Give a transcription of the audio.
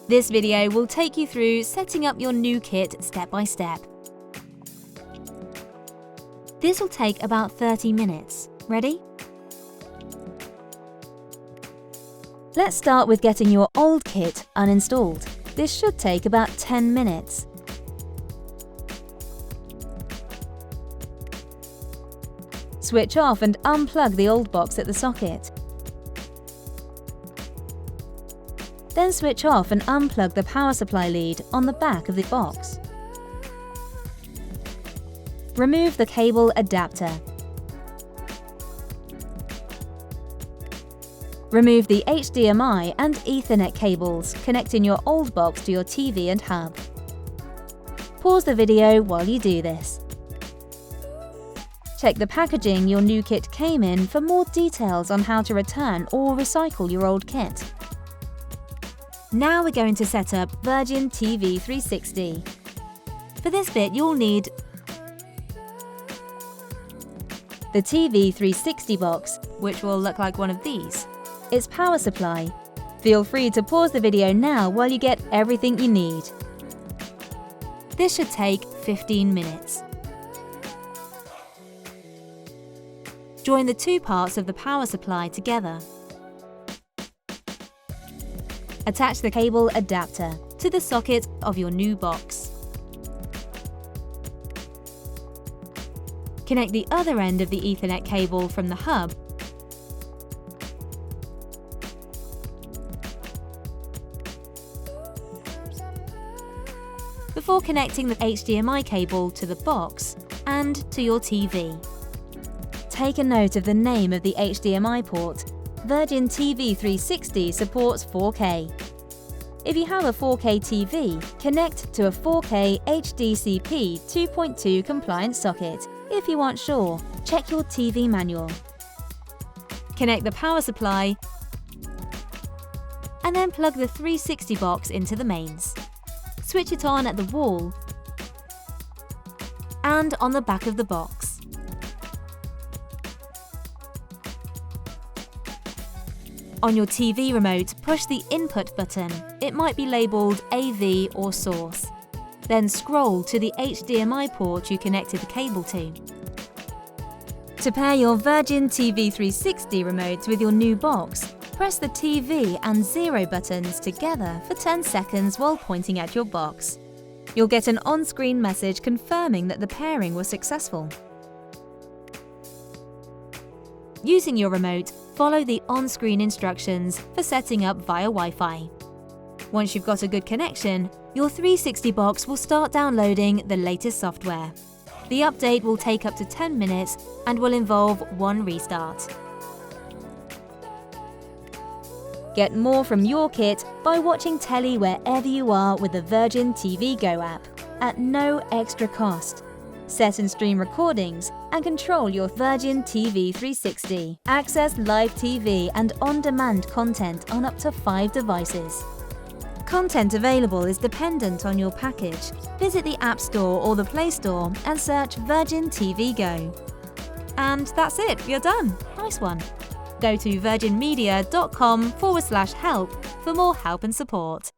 This video will take you through setting up your new kit step by step. This will take about 30 minutes. Ready? Let's start with getting your old kit uninstalled. This should take about 10 minutes. Switch off and unplug the old box at the socket. Then switch off and unplug the power supply lead on the back of the box. Remove the cable adapter. Remove the HDMI and Ethernet cables connecting your old box to your TV and hub. Pause the video while you do this. Check the packaging your new kit came in for more details on how to return or recycle your old kit. Now we're going to set up Virgin TV 360. For this bit, you'll need the TV 360 box, which will look like one of these, its power supply. Feel free to pause the video now while you get everything you need. This should take 15 minutes. Join the two parts of the power supply together. Attach the cable adapter to the socket of your new box. Connect the other end of the Ethernet cable from the hub before connecting the HDMI cable to the box and to your TV. Take a note of the name of the HDMI port. Virgin TV 360 supports 4K. If you have a 4K TV, connect to a 4K HDCP 2.2 compliant socket. If you aren't sure, check your TV manual. Connect the power supply and then plug the 360 box into the mains. Switch it on at the wall and on the back of the box. On your TV remote, push the input button. It might be labelled AV or source. Then scroll to the HDMI port you connected the cable to. To pair your Virgin TV 360 remote with your new box, press the TV and 0 buttons together for 10 seconds while pointing at your box. You'll get an on-screen message confirming that the pairing was successful. Using your remote, follow the on-screen instructions for setting up via Wi-Fi. Once you've got a good connection, your 360 box will start downloading the latest software. The update will take up to 10 minutes and will involve one restart. Get more from your kit by watching telly wherever you are with the Virgin TV Go app at no extra cost. Set and stream recordings and control your Virgin TV 360. Access live TV and on-demand content on up to 5 devices. Content available is dependent on your package. Visit the App Store or the Play Store and search Virgin TV Go. And that's it, you're done. Nice one. Go to virginmedia.com/help for more help and support.